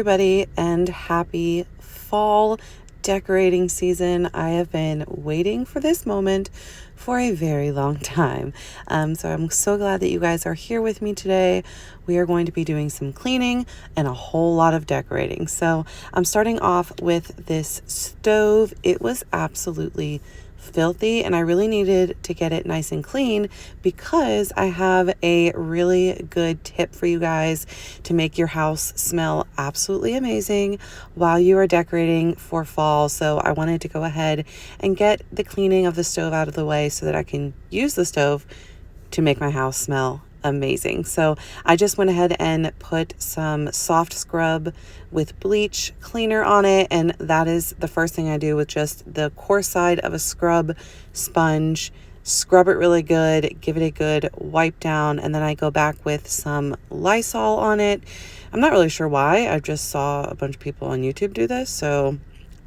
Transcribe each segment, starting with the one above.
everybody, and happy fall decorating season. I have been waiting for this moment for a very long time. So I'm so glad that you guys are here with me today. We are going to be doing some cleaning and a whole lot of decorating. So I'm starting off with this stove. It was absolutely filthy and I really needed to get it nice and clean because I have a really good tip for you guys to make your house smell absolutely amazing while you are decorating for fall. So I wanted to go ahead and get the cleaning of the stove out of the way so that I can use the stove to make my house smell amazing. So I just went ahead and put some soft scrub with bleach cleaner on it, and that is the first thing I do with just the coarse side of a scrub sponge. Scrub it really good, give it a good wipe down, and then I go back with some Lysol on it. I'm not really sure why. I just saw a bunch of people on YouTube do this, so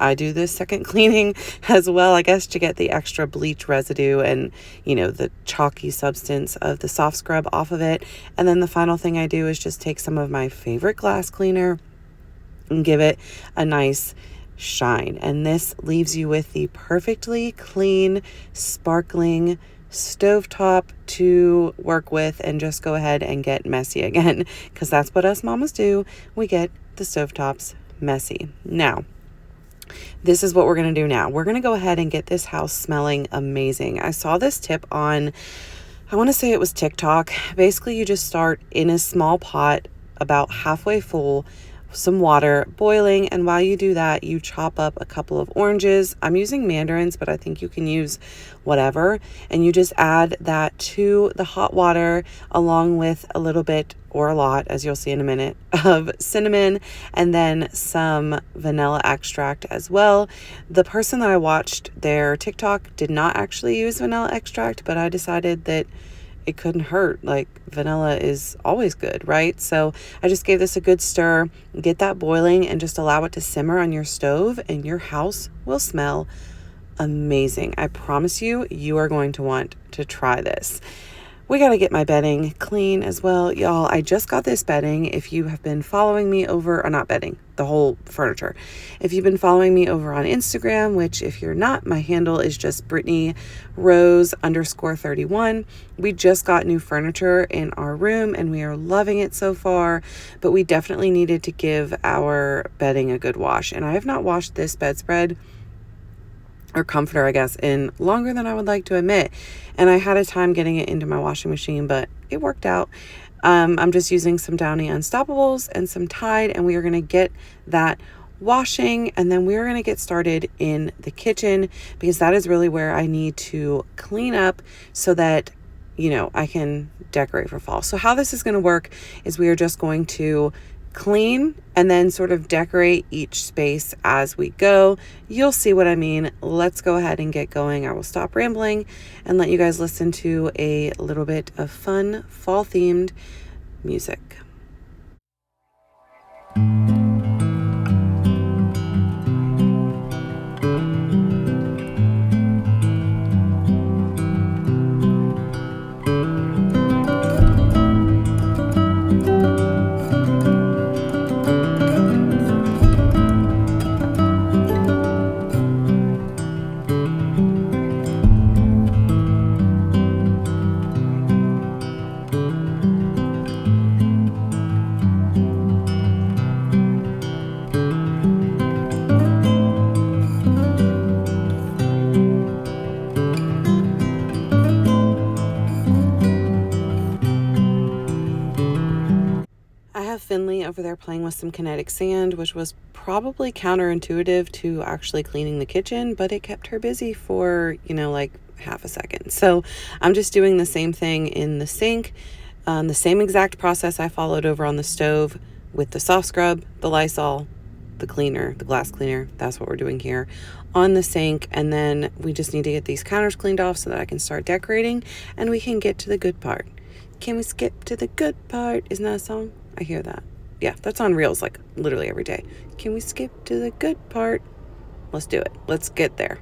I do this second cleaning as well, I guess, to get the extra bleach residue and, the chalky substance of the soft scrub off of it. And then the final thing I do is just take some of my favorite glass cleaner and give it a nice shine. And this leaves you with the perfectly clean, sparkling stovetop to work with, and just go ahead and get messy again, because that's what us mamas do. We get the stovetops messy. Now, this is what we're going to do now. We're going to go ahead and get this house smelling amazing. I saw this tip on, I want to say it was TikTok. Basically, you just start in a small pot about halfway full, some water boiling, and while you do that, you chop up a couple of oranges. I'm using mandarins, but I think you can use whatever, and you just add that to the hot water along with a little bit, or a lot, as you'll see in a minute, of cinnamon, and then some vanilla extract as well. The person that I watched their TikTok did not actually use vanilla extract, but I decided that it couldn't hurt. Like, vanilla is always good, right? So I just gave this a good stir, get that boiling, and just allow it to simmer on your stove, and your house will smell amazing. I promise you, you are going to want to try this. We got to get my bedding clean as well. Y'all, I just got this bedding. If you have been following me over, or not bedding, the whole furniture. If you've been following me over on Instagram, which if you're not, my handle is just Brittany Rose _31. We just got new furniture in our room and we are loving it so far, but we definitely needed to give our bedding a good wash. And I have not washed this bedspread, or comforter, I guess, in longer than I would like to admit. And I had a time getting it into my washing machine, but it worked out. I'm just using some Downy Unstoppables and some Tide, and we are going to get that washing, and then we're going to get started in the kitchen, because that is really where I need to clean up so that, I can decorate for fall. So how this is going to work is we are just going to clean and then sort of decorate each space as we go. You'll see what I mean. Let's go ahead and get going. I will stop rambling and let you guys listen to a little bit of fun fall themed music. Finley over there playing with some kinetic sand, which was probably counterintuitive to actually cleaning the kitchen, but it kept her busy for, like half a second. So I'm just doing the same thing in the sink, the same exact process I followed over on the stove with the soft scrub, the Lysol, the cleaner, the glass cleaner. That's what we're doing here on the sink. And then we just need to get these counters cleaned off so that I can start decorating and we can get to the good part. Can we skip to the good part? Isn't that a song? I hear that. Yeah, that's on Reels like literally every day. Can we skip to the good part? Let's do it. Let's get there.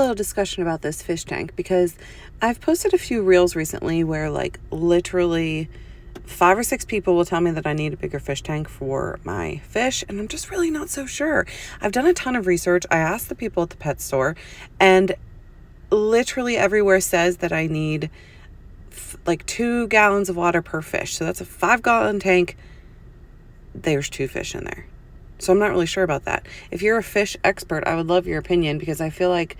little discussion about this fish tank because I've posted a few reels recently where like literally 5 or 6 people will tell me that I need a bigger fish tank for my fish, and I'm just really not so sure. I've done a ton of research. I asked the people at the pet store, and literally everywhere says that I need like 2 gallons of water per fish. So that's a 5-gallon tank. There's 2 fish in there. So I'm not really sure about that. If you're a fish expert, I would love your opinion, because I feel like,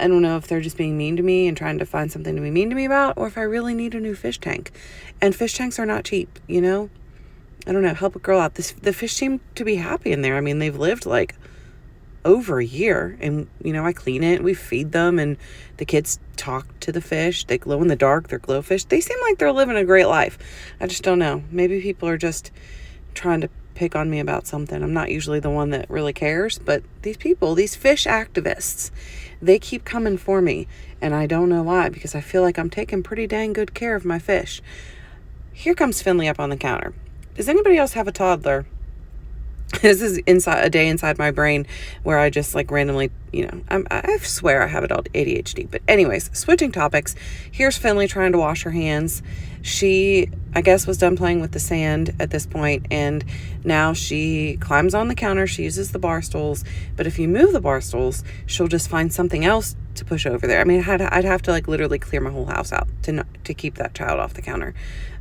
I don't know if they're just being mean to me and trying to find something to be mean to me about, or if I really need a new fish tank. And fish tanks are not cheap, you know? I don't know, help a girl out. The fish seem to be happy in there. I mean, they've lived like over a year, and, you know, I clean it, we feed them, and the kids talk to the fish. They glow in the dark, they're glow fish. They seem like they're living a great life. I just don't know. Maybe people are just trying to pick on me about something. I'm not usually the one that really cares, but these people, these fish activists, they keep coming for me, and I don't know why, because I feel like I'm taking pretty dang good care of my fish. Here comes Finley up on the counter. Does anybody else have a toddler? This is a day inside my brain where I just like randomly, you know, I swear I have adult ADHD. But anyways, switching topics. Here's Finley trying to wash her hands. She, I guess, was done playing with the sand at this point, and now she climbs on the counter. She uses the bar stools, but if you move the bar stools, she'll just find something else to push over there. I mean, I'd have to like literally clear my whole house out to keep that child off the counter.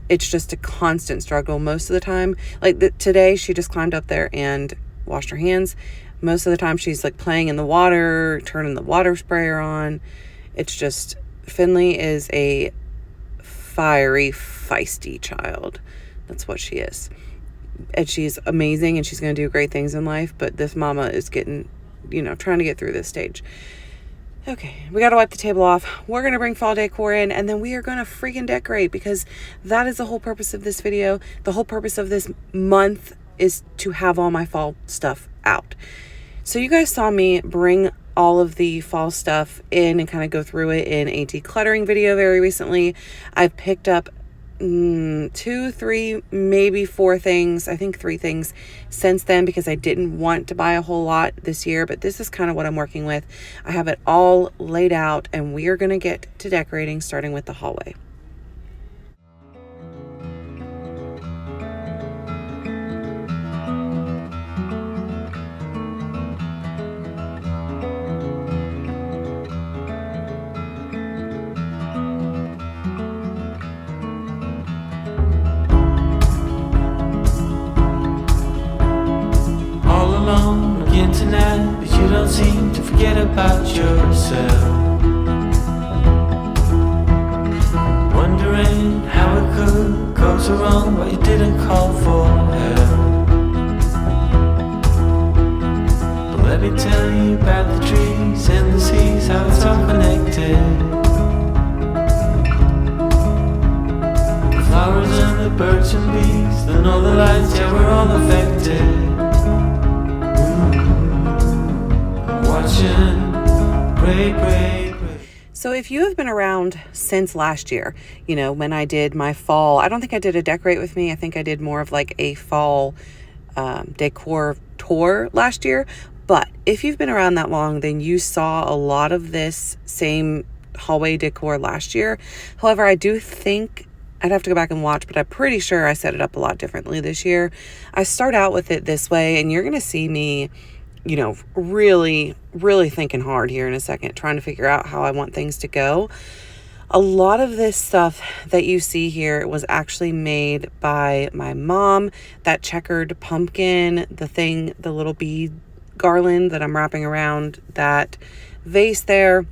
It's just a constant struggle most of the time. Like today, she just climbed up there and washed her hands. Most of the time, she's like playing in the water, turning the water sprayer on. It's just, Finley is a fiery, feisty child. That's what she is. And she's amazing, and she's going to do great things in life. But this mama is getting, you know, trying to get through this stage. Okay, we got to wipe the table off. We're going to bring fall decor in, and then we are going to freaking decorate, because that is the whole purpose of this video. The whole purpose of this month is to have all my fall stuff out. So you guys saw me bring all of the fall stuff in and kind of go through it in a decluttering video very recently. I've picked up 2, 3, maybe 4 things. I think 3 things since then, because I didn't want to buy a whole lot this year, but this is kind of what I'm working with. I have it all laid out, and we are going to get to decorating, starting with the hallway. Tonight, but you don't seem to forget about yourself. Wondering how it could go so wrong, but you didn't call for help. But let me tell you about the trees and the seas, how it's all connected. The flowers and the birds and bees, the northern lights, yeah, we're all affected. So if you have been around since last year, you know, when I did my fall, I don't think I did a decorate with me. I think I did more of like a fall decor tour last year. But if you've been around that long, then you saw a lot of this same hallway decor last year. However, I do think, I'd have to go back and watch, but I'm pretty sure I set it up a lot differently this year. I start out with it this way, and you're going to see me, you know, really, really thinking hard here in a second, trying to figure out how I want things to go. A lot of this stuff that you see here was actually made by my mom. That checkered pumpkin, the little bead garland that I'm wrapping around that vase there,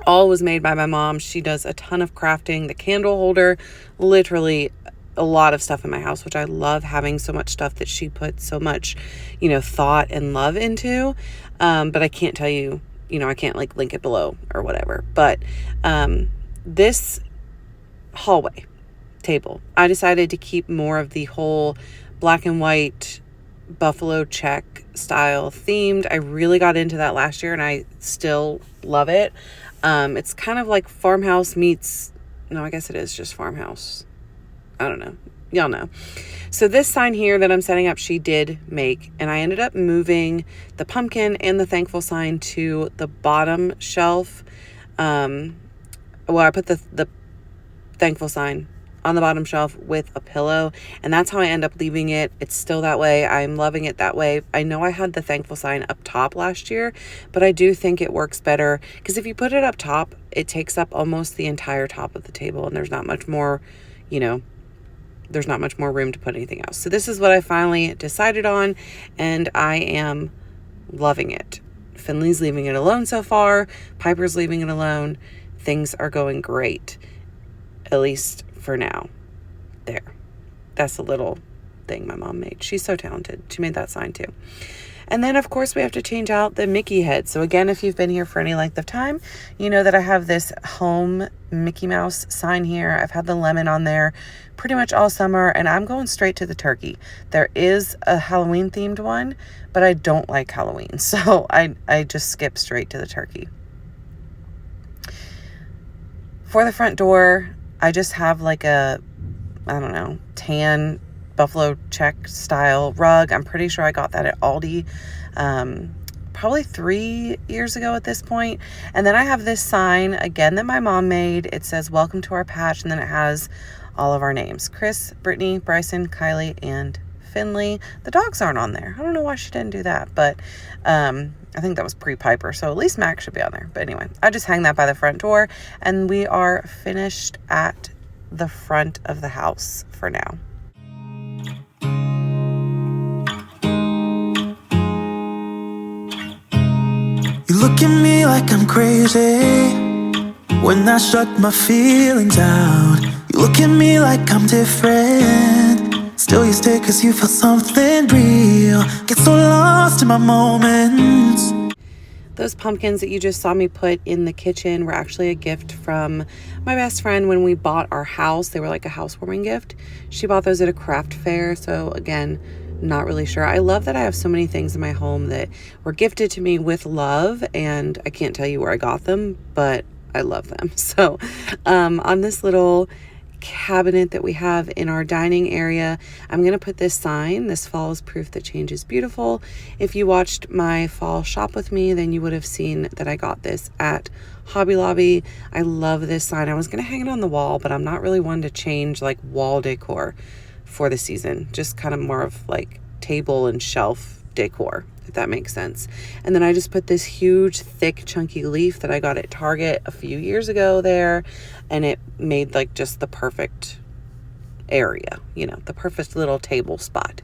all was made by my mom. She does a ton of crafting. The candle holder, literally a lot of stuff in my house, which I love having so much stuff that she puts so much, you know, thought and love into. But I can't tell you, you know, I can't like link it below or whatever. But this hallway table, I decided to keep more of the whole black and white buffalo check style themed. I really got into that last year, and I still love it. It's kind of like farmhouse meets, no, I guess it is just farmhouse. I don't know. y'all know. So this sign here that I'm setting up, she did make, and I ended up moving the pumpkin and the thankful sign to the bottom shelf. I put the thankful sign on the bottom shelf with a pillow, and that's how I end up leaving it. It's still that way. I'm loving it that way. I know I had the thankful sign up top last year, but I do think it works better because if you put it up top, it takes up almost the entire top of the table, and there's not much more, there's not much more room to put anything else. So this is what I finally decided on, and I am loving it. Finley's leaving it alone so far. Piper's leaving it alone. Things are going great, at least for now. There. That's a little thing my mom made. She's so talented. She made that sign too. And then, of course, we have to change out the Mickey head. So again, if you've been here for any length of time, you know that I have this home Mickey Mouse sign here. I've had the lemon on there pretty much all summer, and I'm going straight to the turkey. There is a Halloween themed one, but I don't like Halloween. So I just skip straight to the turkey. For the front door, I just have like a, I don't know, tan buffalo check style rug. I'm pretty sure I got that at Aldi probably 3 years ago at this point. And then I have this sign again that my mom made. It says welcome to our patch, and then it has all of our names: Chris, Brittany, Bryson, Kylie, and Finley. The dogs aren't on there. I don't know why she didn't do that, but I think that was pre-Piper, so at least Max should be on there. But anyway, I just hang that by the front door, and we are finished at the front of the house for now. You look at me like I'm crazy when I shut my feelings out. You look at me like I'm different, still you stay cause you feel something real. Get so lost in my moments. Those pumpkins that you just saw me put in the kitchen were actually a gift from my best friend when we bought our house. They were like a housewarming gift. She bought those at a craft fair. So again, not really sure. I love that I have so many things in my home that were gifted to me with love, and I can't tell you where I got them, but I love them. So on this little cabinet that we have in our dining area, I'm going to put this sign: this fall is proof that change is beautiful. If you watched my fall shop with me, then you would have seen that I got this at Hobby Lobby. I love this sign. I was going to hang it on the wall, but I'm not really one to change like wall decor for the season. Just kind of more of like table and shelf decor, if that makes sense. And then I just put this huge, thick, chunky leaf that I got at Target a few years ago there, and it made like just the perfect area, the perfect little table spot.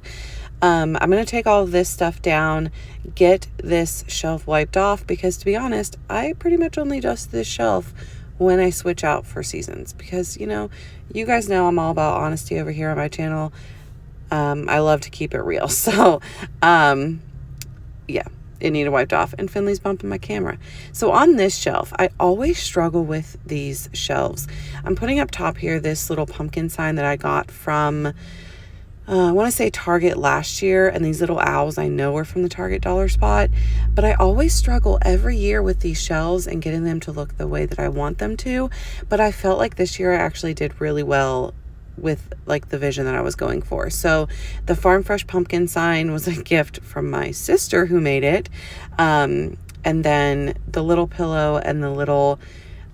I'm going to take all of this stuff down, get this shelf wiped off, because to be honest, I pretty much only dust this shelf when I switch out for seasons, because, you guys know I'm all about honesty over here on my channel. I love to keep it real. So, yeah, it needed wiped off, and Finley's bumping my camera. So on this shelf, I always struggle with these shelves. I'm putting up top here this little pumpkin sign that I got from, I want to say Target last year, and these little owls I know are from the Target dollar spot, but I always struggle every year with these shelves and getting them to look the way that I want them to. But I felt like this year I actually did really well with like the vision that I was going for. So the Farm Fresh pumpkin sign was a gift from my sister who made it. And then the little pillow and the little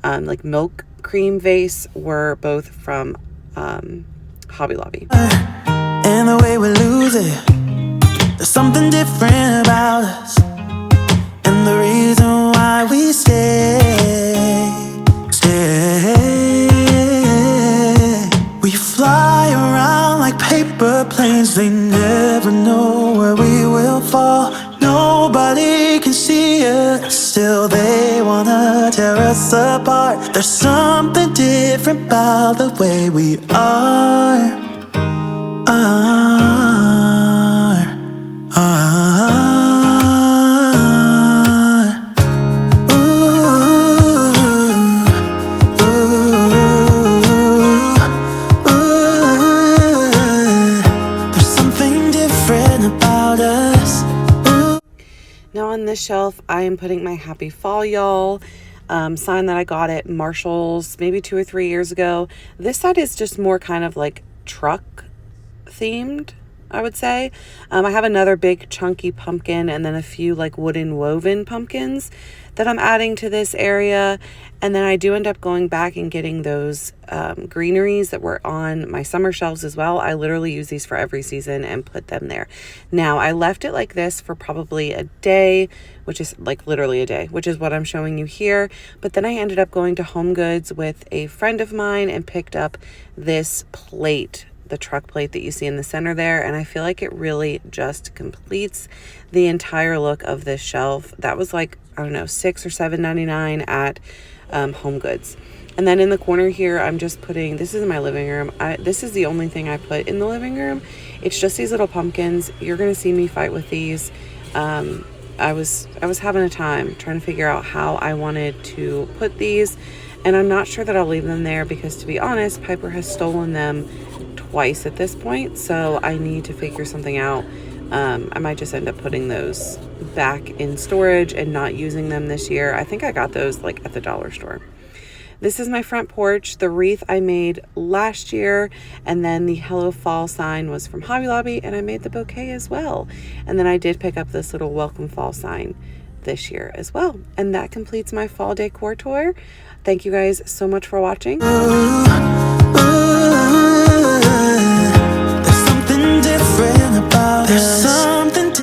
like milk cream vase were both from Hobby Lobby. And the way we lose it, there's something different about us, and the reason why we stay. We fly around like paper planes, they never know where we will fall. Nobody can see us, still they wanna tear us apart. There's something different about the way we are. Now on this shelf, I am putting my Happy Fall Y'all sign that I got at Marshall's maybe 2 or 3 years ago. This side is just more kind of like truck themed, I would say. I have another big chunky pumpkin and then a few like wooden woven pumpkins that I'm adding to this area. And then I do end up going back and getting those greeneries that were on my summer shelves as well. I literally use these for every season and put them there. Now, I left it like this for probably a day, which is like literally a day, which is what I'm showing you here. But then I ended up going to Home Goods with a friend of mine and picked up this plate, the truck plate that you see in the center there, and I feel like it really just completes the entire look of this shelf. That was like, I don't know, $6 or $7.99 at Home Goods. And then in the corner here, I'm just putting, this is my living room. This is the only thing I put in the living room. It's just these little pumpkins. You're gonna see me fight with these. I was having a time trying to figure out how I wanted to put these, and I'm not sure that I'll leave them there because, to be honest, Piper has stolen them twice at this point, so I need to figure something out. I might just end up putting those back in storage and not using them this year. I think I got those like at the dollar store. This is my front porch. The wreath I made last year, and then the Hello Fall sign was from Hobby Lobby, and I made the bouquet as well. And then I did pick up this little Welcome Fall sign this year as well. And that completes my fall decor tour. Thank you guys so much for watching.